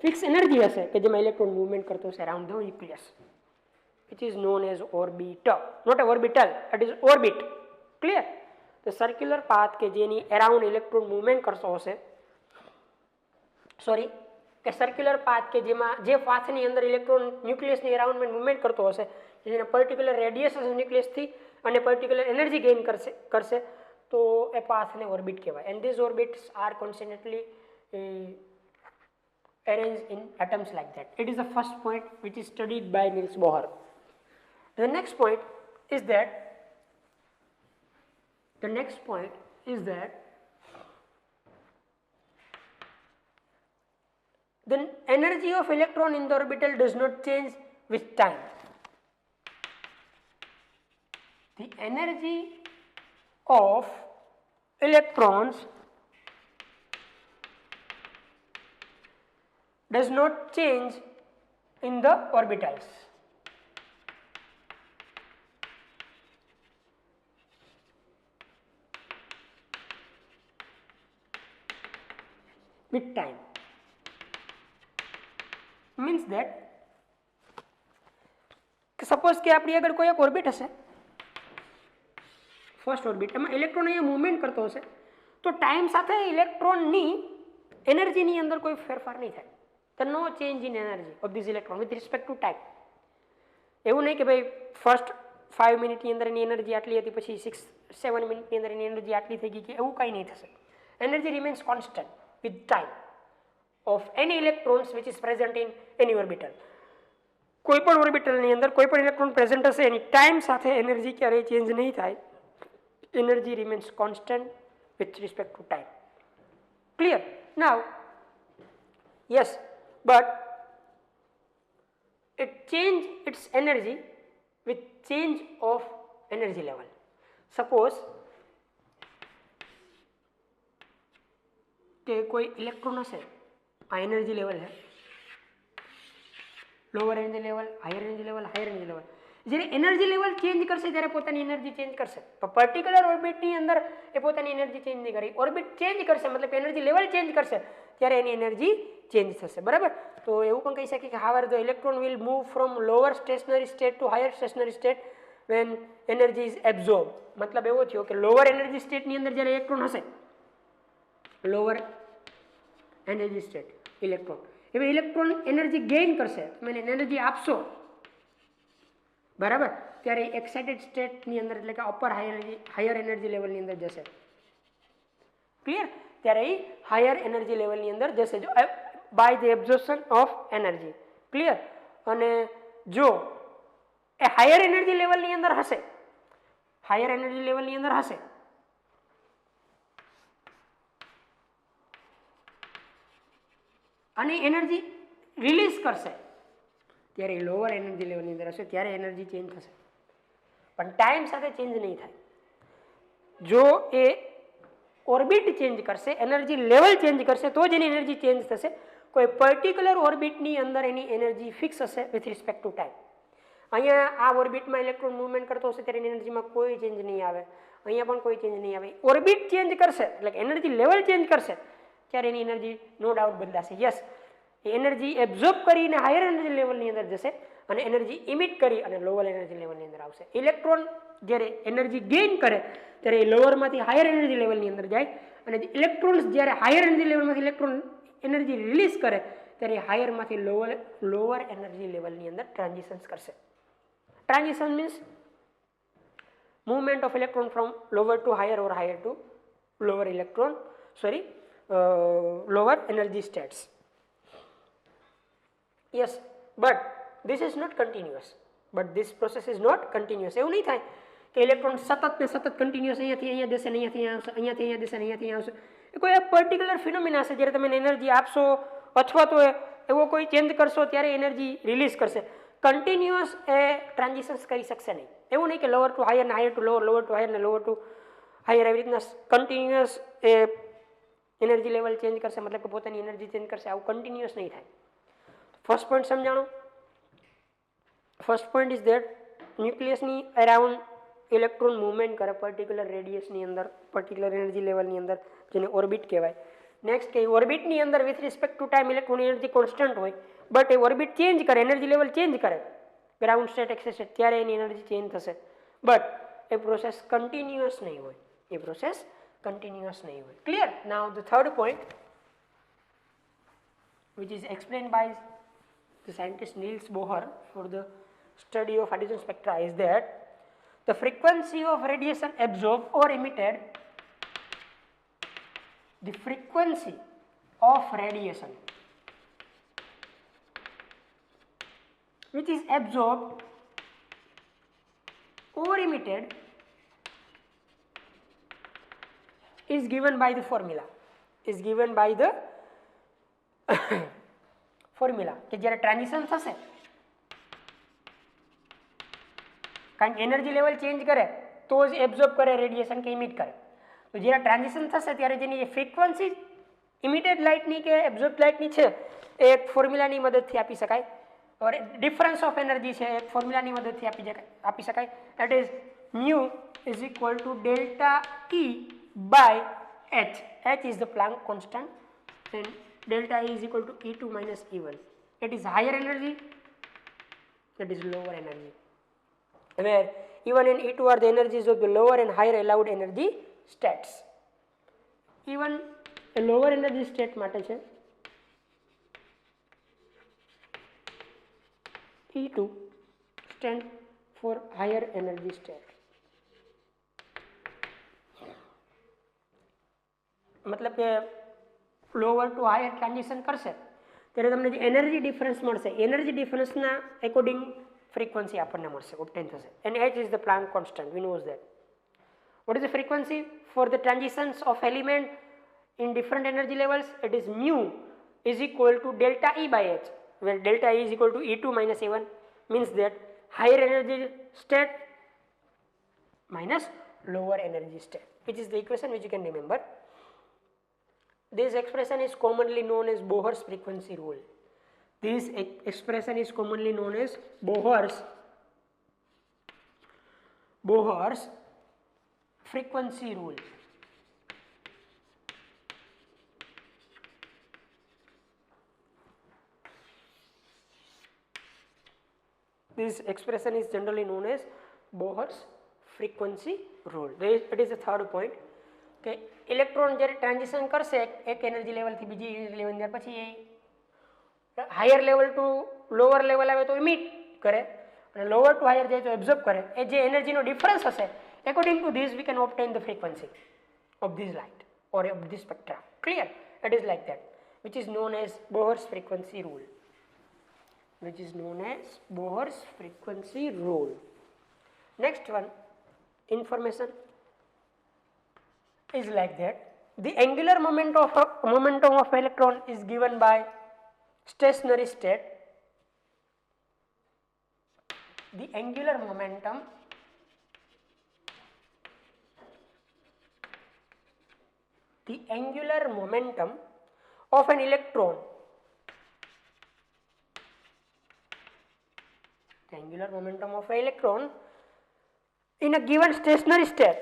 fix energy હશે કે જેમાં electron movement કરતો હશે around the nucleus, which is known as orbiter, not a orbital, it is orbit. Clear? The circular path કે જેની અરાઉન્ડ ઇલેક્ટ્રોન મૂવમેન્ટ કરતો હશે, સોરી કે સર્ક્યુલર પાથ કે જેમાં જે પાથની અંદર ઇલેક્ટ્રોન ન્યુક્લિયસની અરાઉન્ડમાં મૂવમેન્ટ કરતો હશે, જેને પર્ટિક્યુલર રેડિયસ હશે ન્યુક્લિયસથી અને પર્ટિક્યુલર એનર્જી ગેઇન કરશે, તો એ પાથને ઓર્બિટ કહેવાય. And this orbits are constantly arranged in atoms like that. It is the first point which is studied by Niels Bohr. The next point is that the energy of electron in the orbital does not change with time. The energy of electrons does not change in the orbitals. With time means that suppose કે આપણી આગળ કોઈ એક orbit હશે, first orbit, એમાં electron અહીંયા movement કરતો હશે, તો ટાઈમ સાથે ઇલેક્ટ્રોનની એનર્જીની અંદર કોઈ ફેરફાર નહીં થાય. તો no change in energy of this electron with respect to time. એવું નહીં કે ભાઈ ફર્સ્ટ 5 મિનિટની અંદર એની એનર્જી આટલી હતી, પછી 6-7 મિનિટની અંદર એની એનર્જી આટલી થઈ ગઈ, કે એવું કંઈ નહીં થશે. Energy remains constant with time of any electrons which is present in any orbital. કોઈ પણ ઓર્બિટલની અંદર કોઈ પણ ઇલેક્ટ્રોન પ્રેઝન્ટ હશે, એની ટાઈમ સાથે એનર્જી ક્યારેય ચેન્જ નહીં થાય. Energy remains constant with respect to time. Clear? Now, yes, but it change its energy with change of energy level. Suppose કે કોઈ ઇલેક્ટ્રોન હશે, આ એનર્જી લેવલ છે, lower energy level, higher energy level, higher energy level. જ્યારે energy level change કરશે ત્યારે પોતાની energy change કરશે. પણ પર્ટિક્યુલર ઓર્બિટની અંદર એ પોતાની એનર્જી ચેન્જ નહીં કરી. ઓર્બિટ ચેન્જ કરશે, મતલબ એનર્જી લેવલ ચેન્જ કરશે, ત્યારે એની એનર્જી ચેન્જ થશે. બરાબર? તો એવું પણ કહી શકીએ કે however the electron will move from lower stationary state to higher stationary state when energy is absorb. મતલબ એવો થયો કે લોઅર એનર્જી સ્ટેટની અંદર જ્યારે ઇલેક્ટ્રોન હશે, લોઅર એનર્જી સ્ટેટ ઇલેક્ટ્રોન, હવે ઇલેક્ટ્રોન એનર્જી ગેઇન કરશે, તમે એને એનર્જી આપશો, બરાબર, ત્યારે એક્સાઇટેડ સ્ટેટની અંદર, એટલે કે અપર હાયર એનર્જી લેવલની અંદર જશે. ક્લિયર? ત્યારે એ હાયર એનર્જી લેવલની અંદર જશે by the absorption of energy. Clear? અને જો એ હાયર એનર્જી લેવલની અંદર હશે, હાયર એનર્જી લેવલની અંદર હશે, અને એનર્જી રિલીઝ કરશે, ત્યારે લોઅર એનર્જી લેવલની અંદર હશે, ત્યારે એનર્જી ચેન્જ થશે. પણ ટાઈમ સાથે ચેન્જ નહીં થાય. જો એ ઓર્બિટ ચેન્જ કરશે, એનર્જી લેવલ ચેન્જ કરશે, તો જ એની એનર્જી ચેન્જ થશે. કોઈ પર્ટિક્યુલર ઓર્બિટની અંદર એની એનર્જી ફિક્સ હશે વિથ રિસ્પેક્ટ ટુ ટાઈમ. અહીંયા આ ઓર્બિટમાં ઇલેક્ટ્રોન મૂવમેન્ટ કરતો હશે ત્યારે એની એનર્જીમાં કોઈ ચેન્જ નહીં આવે, અહીંયા પણ કોઈ ચેન્જ નહીં આવે. ઓર્બિટ ચેન્જ કરશે, એટલે કે એનર્જી લેવલ ચેન્જ કરશે, ત્યારે એની એનર્જી નો ડાઉટ બદલાશે. યસ, એ એનર્જી એબ્ઝોર્બ કરીને હાયર એનર્જી લેવલની અંદર જશે અને એનર્જી ઇમિટ કરી અને લોઅર એનર્જી લેવલની અંદર આવશે. ઇલેક્ટ્રોન જ્યારે એનર્જી ગેઇન કરે ત્યારે એ લોઅરમાંથી હાયર એનર્જી લેવલની અંદર જાય, અને ઇલેક્ટ્રોન્સ જ્યારે હાયર એનર્જી લેવલમાંથી ઇલેક્ટ્રોન એનર્જી રિલીઝ કરે ત્યારે હાયરમાંથી લોઅર એનર્જી લેવલની અંદર ટ્રાન્ઝિશન્સ કરશે. Transition means movement of electron from lower to higher or higher to lower electron lower energy states. Yes, but this is not continuous. But this process is not continuous. એવું નહીં થાય કે electron સતત ને સતત continuous અહીંયાથી અહીંયા દેશે, અહીંયાથી અહીંયા દેશે, અહીંયાથી અહીંયા આવશે. એ કોઈ એક પર્ટિક્યુલર ફિનોમિના છે, જ્યારે તમે એનર્જી આપશો અથવા તો એવો કોઈ ચેન્જ કરશો ત્યારે એનર્જી રિલીઝ કરશે. કન્ટિન્યુઅસ એ ટ્રાન્ઝિશન્સ કરી શકશે નહીં. એવું નહીં કે લોઅર ટુ હાયર ને higher to lower, lower to higher ને લોઅર ટુ હાયર, એવી રીતના કન્ટિન્યુઅસ એ એનર્જી લેવલ ચેન્જ કરશે, મતલબ કે પોતાની એનર્જી ચેન્જ કરશે. આવું કન્ટિન્યુઅસ નહીં થાય. ફર્સ્ટ પોઈન્ટ સમજાણો. ફર્સ્ટ પોઈન્ટ ઇઝ ધેટ ન્યુક્લિયસની અરાઉન્ડ ઇલેક્ટ્રોન મૂવમેન્ટ કરે પર્ટિક્યુલર રેડિયસની અંદર, પર્ટિક્યુલર એનર્જી લેવલની અંદર, જેને ઓર્બિટ કહેવાય. નેક્સ્ટ કે ઓર્બિટની અંદર વિથ રિસ્પેક્ટ ટુ ટાઈમ ઇલેક્ટ્રોનની એનર્જી કોન્સ્ટન્ટ હોય, બટ એ ઓર્બિટ ચેન્જ કરે, એનર્જી લેવલ ચેન્જ કરે, ગ્રાઉન્ડ સ્ટેટ એક્સેસ સ્ટેટ, ત્યારે એની એનર્જી ચેન્જ થશે. બટ એ પ્રોસેસ કન્ટિન્યુઅસ નહીં હોય, એ process continuous nahi hoy. Clear? Now the third point, which is explained by the scientist Niels Bohr for the study of hydrogen spectra, is that the frequency of radiation absorbed or emitted the frequency of radiation which is absorbed or emitted is given by the formula, formula કે જ્યારે transition થશે, કારણ કે energy level change કરે તો જ absorb કરે radiation કે ઇમિટ કરે. તો જ્યારે ટ્રાન્ઝિશન થશે ત્યારે જેની ફ્રીક્વન્સી ઇમિટેડ લાઇટની કે એબ્ઝોર્બ લાઇટની છે એ એક ફોર્મ્યુલાની મદદથી આપી શકાય. ઓર ડિફરન્સ ઓફ એનર્જી છે એક ફોર્મ્યુલાની મદદથી આપી શકાય. That is mu is equal to delta E by H. H is the Planck constant and delta E is equal to E2 minus E1. It is higher energy, that is lower energy, where E1 and E2 are the energies of the lower and higher allowed energy states. E1 a lower energy state માટે છે, E2 stand for higher energy state. मतलब કે lower to higher transition કરશે ત્યારે તમને જે energy difference મળશે, energy ડિફરન્સના according frequency આપણને મળશે, ઓબ્ટેન થશે. And H is the Planck constant, we knows that. What is the frequency for the transitions of element in different energy levels? It is mu is equal to delta E by H, where delta E is equal to E2 minus E1, means that higher energy state minus lower energy state, which is the equation which you can remember. This expression is commonly known as Bohr's frequency rule. This expression is commonly known as Bohr's frequency rule. This expression is generally known as Bohr's frequency rule. It is the third point. કે electron જ્યારે transition કરશે એક energy લેવલથી બીજી energy level, ત્યાર પછી એ higher level to lower level આવે તો ઇમિટ કરે અને લોઅર ટુ હાયર જાય તો એબ્ઝોર્બ કરે. એ જે એનર્જીનો ડિફરન્સ હશે according to this we can obtain the frequency of this light or of this spectra. Clear? It is like that, which is known as Bohr's frequency rule. Next one, information is like that. The angular momentum of electron is given by stationary state. The angular momentum of an electron, the angular momentum of an electron in a given stationary state,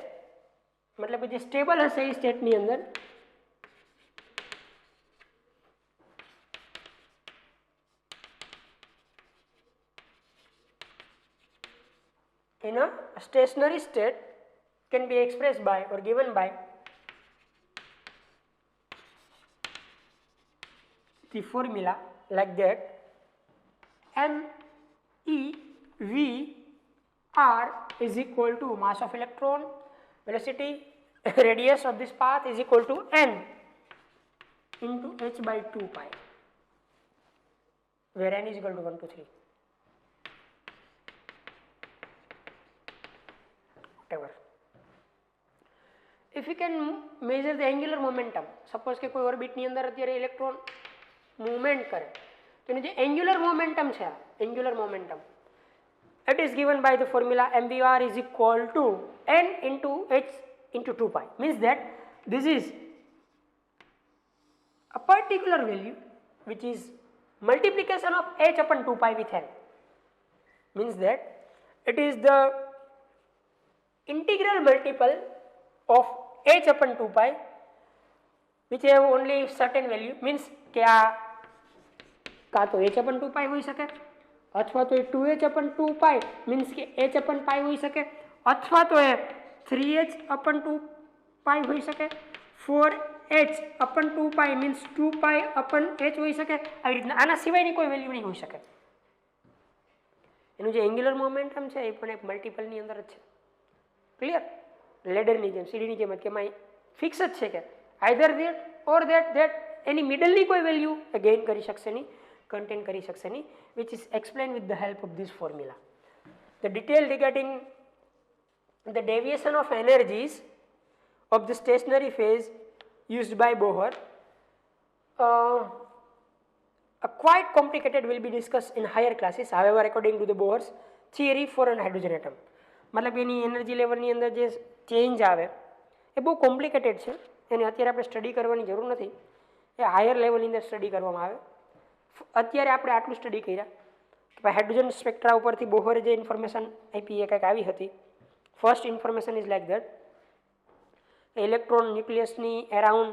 मतलब જે stable હશે એ સ્ટેટની અંદર in a stationary state can be expressed by or given by the formula like that: MEV(r) is equal to mass of electron, velocity, radius of this path is equal to n into h by 2 pi, where n is equal to 1 to 3, whatever. If you can measure the angular momentum, suppose કે કોઈ orbit ની અંદર અત્યારે electron movement કરે તો એનું જે angular momentum છે, angular momentum, it is given by the formula mvr is equal to n into h into 2 pi, means that this is a particular value which is multiplication of h upon 2 pi with n, means that it is the integral multiple of h upon 2 pi which have only certain value, means કે આ કાં તો h upon 2 pi હોઈ શકે અથવા તો એ 2h upon 2 pi means કે h upon pi હોઈ શકે અથવા તો એ 3h upon 2 pi હોઈ શકે, 4h upon 2 pi means 2 pi upon h હોઈ શકે. આવી રીતના આના સિવાયની કોઈ વેલ્યુ નહીં હોઈ શકે. એનું જે એન્ગ્યુલર મોમેન્ટમ છે એ પણ એક મલ્ટિપલની અંદર જ છે. ક્લિયર? લેડરની જેમ, સીડીની જેમ જ કે એમાં ફિક્સ જ છે કે આઈધર ઓર દેટ એની મિડલની કોઈ વેલ્યુ એ ગેઇન કરી શકશે નહીં, કન્ટેન કરી શકશે નહીં, which is explain with the help of this formula. The detail regarding the deviation of energies of the stationary phase used by Bohr quite complicated will be discussed in higher classes. However, according to the Bohr's theory for an hydrogen atom, मतलब એની energy લેવલની અંદર જે change આવે એ બહુ complicated છે, એને અત્યારે આપણે સ્ટડી કરવાની જરૂર નથી, એ હાયર લેવલની અંદર સ્ટડી કરવામાં આવે. અત્યારે આપણે આટલું સ્ટડી કર્યા કે ભાઈ હાઇડ્રોજન સ્પેક્ટ્રા ઉપરથી બોહરે જે ઇન્ફોર્મેશન આપી એ કંઈક આવી હતી. First information is like that, electron ન્યુક્લિયસની એરાઉન્ડ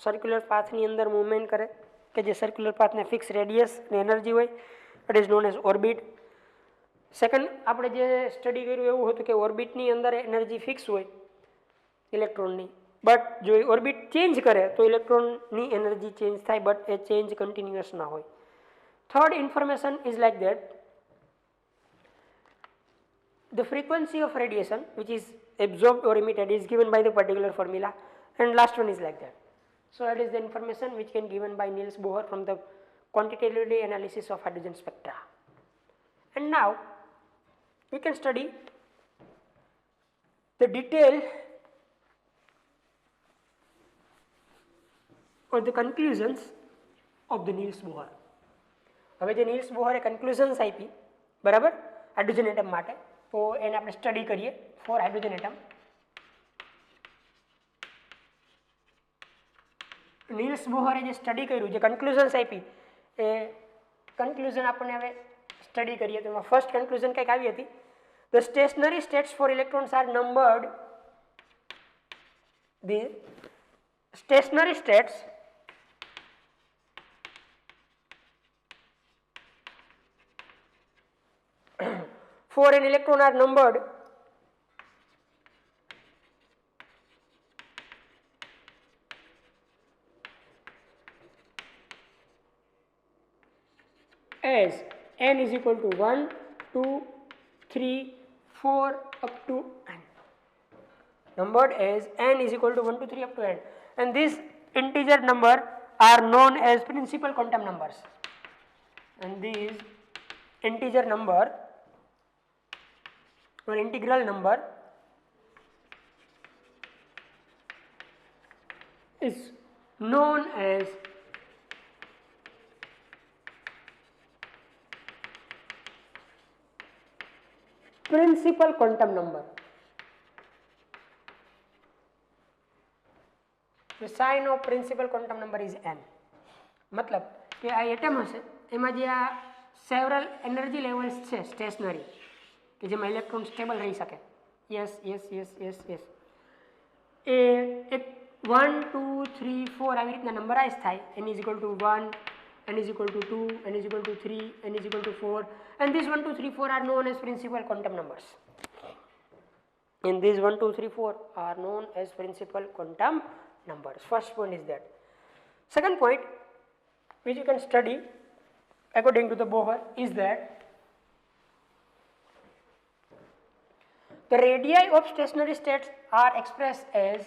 સર્ક્યુલર પાથની અંદર મૂવમેન્ટ કરે કે જે સર્ક્યુલર પાથને ફિક્સ રેડિયસ અને એનર્જી હોય, it is known as orbit. Second આપણે જે સ્ટડી કર્યું એવું હતું કે ઓર્બિટની અંદર એનર્જી ફિક્સ હોય ઇલેક્ટ્રોનની, બટ જો એ ઓર્બિટ ચેન્જ કરે તો ઇલેક્ટ્રોનની એનર્જી ચેન્જ થાય, બટ એ ચેન્જ કન્ટિન્યુઅસ ના હોય. Third information is like that, the frequency of radiation which is absorbed or emitted is given by the particular formula, and last one is like that. So that is the information which can given by Niels Bohr from the quantitative analysis of hydrogen spectra. And now we can study the detail or the conclusions of the Niels Bohr. હવે જે Niels Bohr એ conclusions આપી બરાબર hydrogen atom માટે, તો એને આપણે study કરીએ four hydrogen atom. Niels બોહરે જે સ્ટડી કર્યું, જે કન્ક્લુઝન્સ આપી એ કન્ક્લુઝન આપણને હવે સ્ટડી કરીએ. તો એમાં ફર્સ્ટ કન્ક્લુઝન કંઈક આવી હતી, the stationary states for electrons are numbered, the stationary states for an electron are numbered as n is equal to 1, 2, 3, 4 up to n. Numbered as n is equal to 1, 2, 3 up to n. And these integer number are known as principal quantum numbers. And these integer number or integral number is known as principal quantum number. The sign of principal quantum number is n. मतलब कि आ atom हशे एमां जे आ several energy levels छे stationary કે જેમાં electron stable રહી શકે, yes yes yes yes yes, એ એક 1, 2, 3, 4 આવી રીતના નંબરાઇઝ થાય. n is equal to 1, n is equal to 2, n is equal to 3, n is equal to 4, and these 1, 2, 3, 4 are known as principal quantum numbers. And these 1, 2, 3, 4 are known as principal quantum numbers. First point is that. Second point which you can study according to the Bohr is that the radii of stationary states are expressed as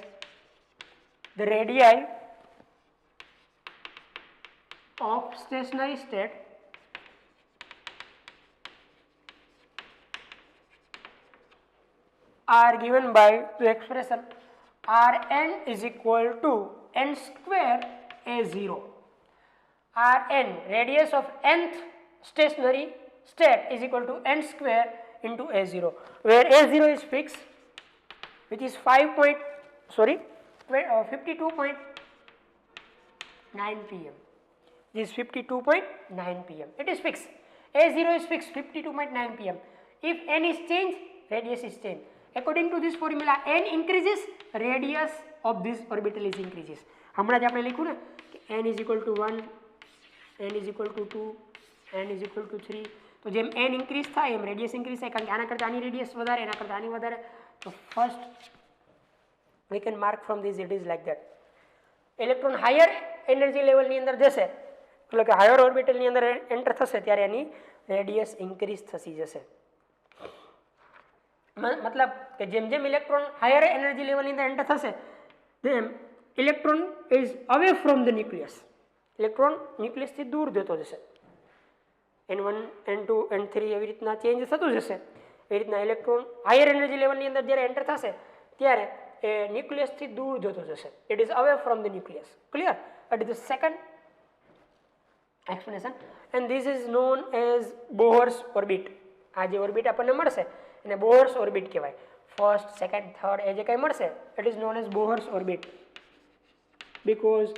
the radii of stationary state are given by the expression Rn is equal to n square a0. Rn, radius of nth stationary state, is equal to n square into a0, where a0 is fixed, which is 52.9 pm. This is 52.9 pm. It is fixed. A0 is fixed, 52.9 pm. If n is changed, radius is changed. According to this formula, n increases, radius of this orbital is increases. હમણાં જ આપણે લખ્યું ને કે n is equal to 1, n is equal to 2, n is equal to 3. તો જેમ n increase થાય એમ radius increase થાય, કારણ કે આના કરતાં આની રેડિયસ વધારે, એના કરતાં આની વધારે. તો first we can mark from this it is like that. Electron higher energy લેવલની અંદર જશે, એટલે કે હાયર ઓર્બિટલની અંદર એન્ટર થશે ત્યારે એની રેડિયસ ઇન્ક્રીઝ થતી જશે. મતલબ કે જેમ જેમ ઇલેક્ટ્રોન હાયર એનર્જી લેવલની અંદર એન્ટર થશે તેમ electron is away from the nucleus, electron ન્યુક્લિયસથી દૂર જતો જશે. N1 N2 N3 એવી રીતના ચેન્જ થતું જશે. એ રીતના ઇલેક્ટ્રોન હાયર એનર્જી લેવલની અંદર જ્યારે એન્ટર થશે ત્યારે એ ન્યુક્લિયસથી દૂર જતો જશે. It is away from the nucleus. Clear? That is the second explanation, and this is known as Bohr's orbit. આ જે ઓર્બિટ આપણને મળશે એને બોહર્સ ઓર્બિટ કહેવાય. ફર્સ્ટ, સેકન્ડ, થર્ડ એ જે કંઈ મળશે it is known as Bohr's orbit, because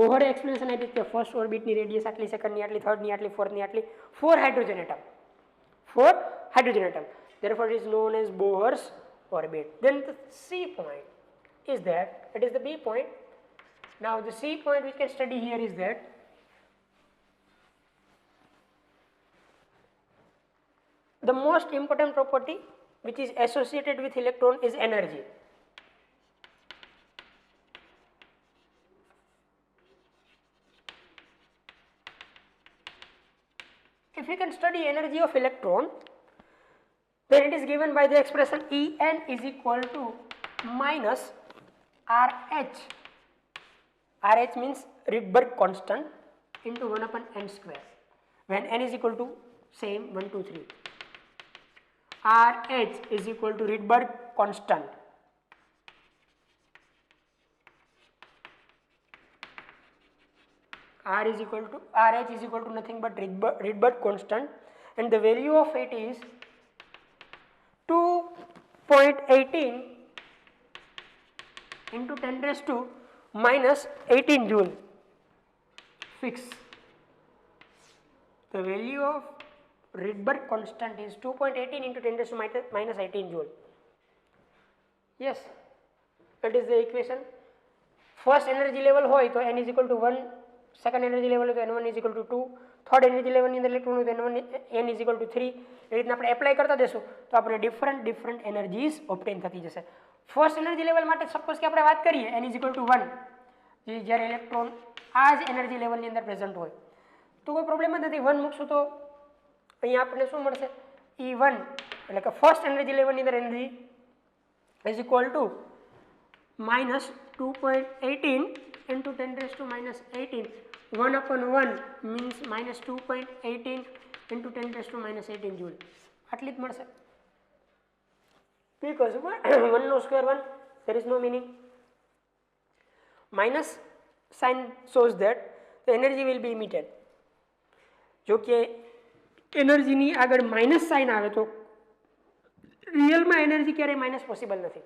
બોહરે એક્સપ્લેનેશન આપી કે ફર્સ્ટ ઓર્બિટની રેડિયસ આટલી, સેકન્ડની આટલી, થર્ડની આટલી, ફોર્થની આટલી, 4 hydrogen atom, 4 hydrogen atom. Therefore it is known as Bohr's orbit. Then the C point is that, it is the B point. Now the C point we can study here is that the most important property which is associated with electron is energy. If we can study energy of electron, then it is given by the expression En is equal to minus RH. RH means Rydberg constant into 1 upon n square, when n is equal to same 1, 2, 3. RH is equal to Rydberg constant RH is equal to nothing but Rydberg constant, and the value of it is 2.18 into 10 raised to minus 18 joule. Fix. The value of Rydberg constant is 2.18 into 10 raised to minus 18 joule. Yes, that is the equation. First energy level હોય તો n is equal to 1, second energy level હોય તો n1 is equal to 2, third energy level ની અંદર electron હોય તો n is equal to 3. એ રીતના આપણે એપ્લાય કરતા જશું તો આપણે ડિફરન્ટ એનર્જીઝ ઓબ્ટેન થતી જશે. ફર્સ્ટ એનર્જી લેવલ માટે સપોઝ કે આપણે વાત કરીએ n is equal to 1, જે જ્યારે ઇલેક્ટ્રોન આ જ એનર્જી લેવલની અંદર પ્રેઝન્ટ હોય તો કોઈ પ્રોબ્લેમ જ નથી. 1 મૂકશું તો અહીંયા આપણને શું મળશે? E1 એટલે કે ફર્સ્ટ એનર્જી લેવલની અંદર energy is equal to minus 2.18 into 10 raised to minus 18. 1 upon 1 means minus 2.18 into 10 raised to minus 18 joule. આટલી જ મળશે. Because 1 no square 1, there is no meaning. Minus sign shows that the energy will be emitted. જો કે એનર્જીની આગળ minus sign આવે તો રિયલમાં એનર્જી ક્યારેય માઇનસ પોસિબલ નથી.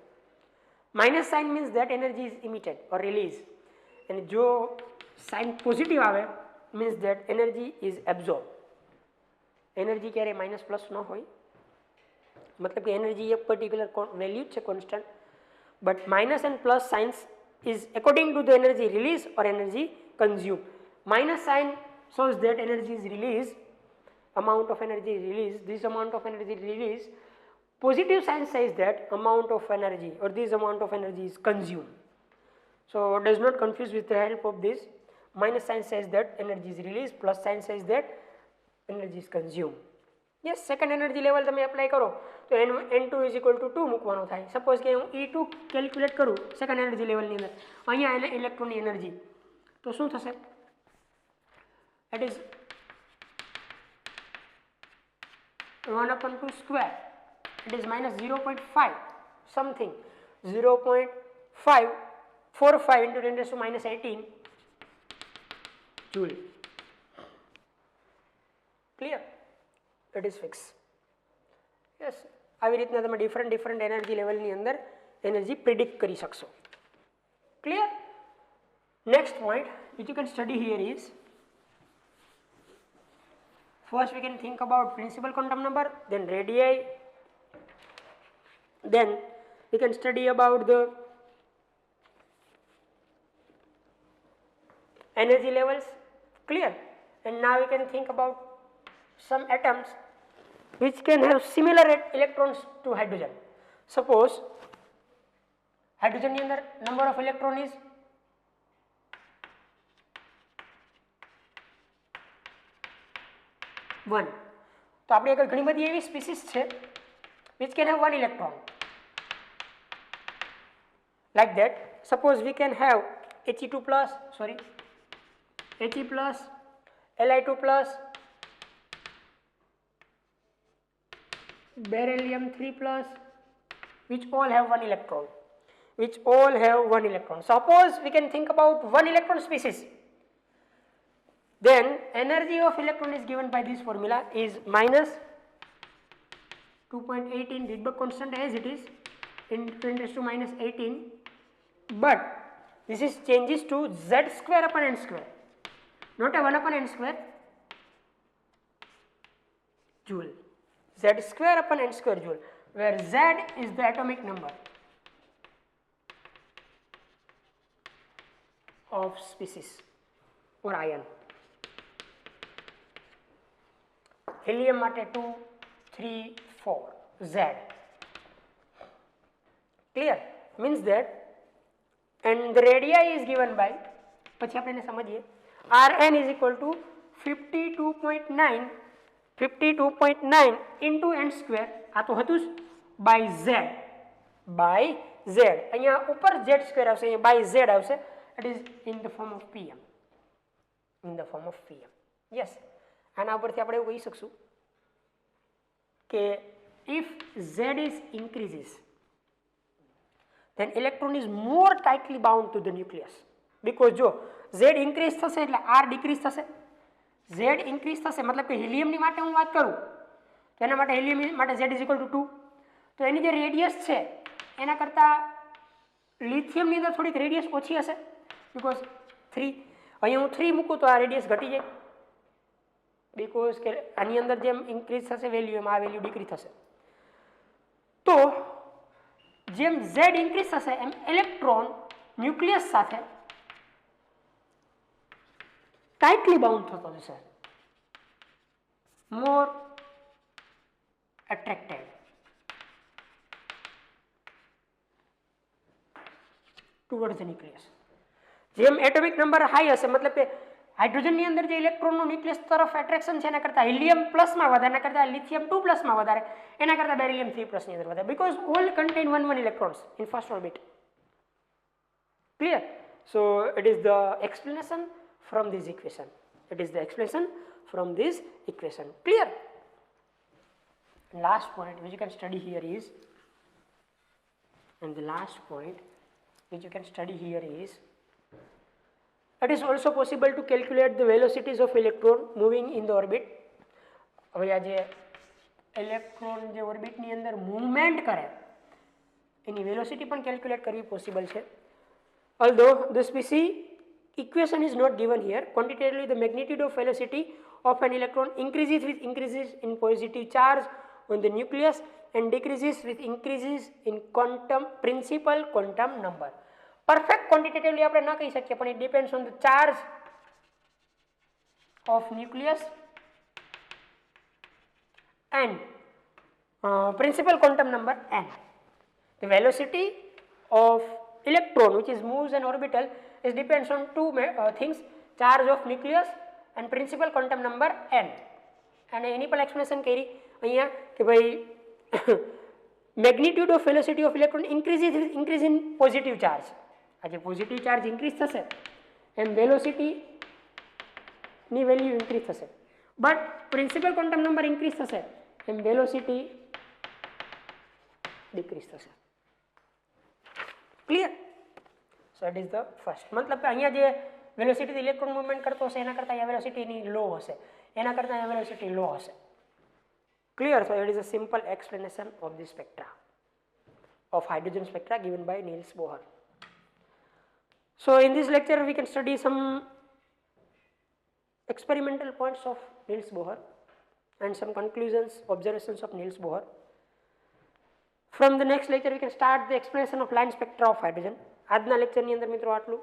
Minus sign means that energy is emitted or release, અને જો સાઇન પોઝિટિવ આવે means that energy is absorb. Energy ક્યારેય માઇનસ પ્લસ ન હોય, મતલબ કે એનર્જી એક પર્ટિક્યુલર વેલ્યુ છે constant, but minus and plus signs is according to the energy release or energy consumed. Minus sign shows that energy is released, amount of energy is released, this amount of energy is released. Positive sign says that amount of energy or this amount of energy is consumed. So does not confuse with the help of this. Minus sign says that energy is released, plus sign says that energy is consumed. Yes, second energy level તમે apply કરો તો n2 is equal to 2 મૂકવાનો થાય. Suppose કે હું E2 calculate કરું second energy લેવલની અંદર, અહીંયા એને ઇલેક્ટ્રોનની એનર્જી તો શું થશે? It is 1 upon 2 square, it is minus 0.5 something, 0.545 into 10 raised to minus 18 joule. Clear? It is fixed. Yes, આવી રીતના તમે ડિફરન્ટ એનર્જી લેવલની અંદર એનર્જી પ્રિડિક્ટ કરી શકશો. Clear? Next point which you can study here is, first we can think about principal quantum number, then radii, then we can study about the energy levels. Clear? And now we can think about some atoms which can have similar electrons to hydrogen. Suppose hydrogen ની અંદર number of electron is 1. તો આપણી આગળ ઘણી બધી એવી species છે which can have 1 electron. Like that, suppose we can have He2 plus, sorry, He plus, Li2 plus, beryllium 3 plus, which all have one electron. Suppose we can think about one electron species, then energy of electron is given by this formula is minus 2.18 Rydberg constant as it is in 10 raised to minus 18, but this is changes to z square upon n square, not a 1 upon n square joule, z square upon n square joule, where z is the atomic number of species or ion. Helium માટે 2, 3, 4, Z. Clear? Means that, and the radii is given by, પછી આપણે એને સમજીએ, Rn is equal to 52.9 into n square, આ તો હતું by Z, અહીંયા ઉપર Z square આવશે, અહીંયા by Z આવશે, it is in the form of Pm, yes. આના ઉપરથી આપણે એવું કહી શકશું કે if Z is increases, then electron is more tightly bound to the nucleus, because જો Z increase થશે એટલે R decrease થશે, Z increase થશે મતલબ કે હિલિયમની માટે હું વાત કરું તો એના માટે હિલિયમ માટે Z is equal to 2, તો એની જે રેડિયસ છે એના કરતાં લિથિયમની અંદર થોડીક રેડિયસ ઓછી હશે, because 3, અહીંયા હું 3 મૂકું તો આ રેડિયસ ઘટી જાય, बिकॉज के आनी अंदर जेम इंक्रीज थशे वेल्यू एम आ वेल्यू डिक्रीज थशे, तो जेम Z इंक्रीज थशे एम इलेक्ट्रॉन न्यूक्लियस साथे टाइटली बाउंड थतो जशे, more attracted towards the nucleus. जेम एटॉमिक नंबर हाई हशे मतलब के हाइड्रोजन ની અંદર જે ઇલેક્ટ્રોનનું ન્યુક્લિયસ તરફ એટ્રેક્શન છે એના કરતા હિલિયમ પ્લસ માં વધારે, એના કરતા લિથિયમ 2 પ્લસ માં વધારે, એના કરતા બેરિલિયમ 3 પ્લસ ની અંદર વધારે, because all contain 1 electrons in first orbit. Clear? So it is the explanation from this equation. Clear? Last point which you can study here is, it is also possible to calculate the velocities of electron moving in the orbit. હવે આ જે electron જે ઓર્બિટની અંદર movement કરે એની velocity પણ calculate કરવી possible છે. Although the species equation is not given here, quantitatively the magnitude of velocity of an electron increases with increases in positive charge on the nucleus and decreases with increases in principal quantum number. Perfect quantitatively આપણે ના કહી શકીએ, પણ it depends on the charge of nucleus and principal quantum number n. The velocity of electron which is moves an orbital is depends on two things, charge of nucleus and principal quantum number n. અને એની પણ explanation કરી અહીંયા કે ભાઈ magnitude of velocity of electron increases with increase in positive charge. आज positive charge increase थशे एम velocity नी वेल्यू इंक्रीज थशे, but principal quantum number increase थशे एम वेलोसिटी डिक्रीज थशे. Clear? So it is the first, मतलब अहींया जे वेलोसिटी इलेक्ट्रॉन मूवमेंट करतो हशे एना करता अहींया वेलोसिटी नी लो हशे, एना करता अहींया वेलोसिटी लो हशे. Clear? So it is a simple explanation of the spectra of hydrogen spectra given by Niels Bohr. So in this lecture we can study some experimental points of Niels Bohr and some conclusions, observations of Niels Bohr. From the next lecture we can start the explanation of line spectra of hydrogen. આજના લેક્ચરની અંદર મિત્રો આટલું,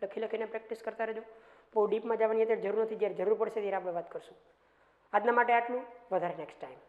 લખીને practice કરતા રહેજો, બહુ ડીપમાં જવાની અત્યારે જરૂર નથી, જ્યારે જરૂર પડશે ત્યારે આપણે વાત કરશું. આજના માટે આટલું, વધારે નેક્સ્ટ ટાઈમ.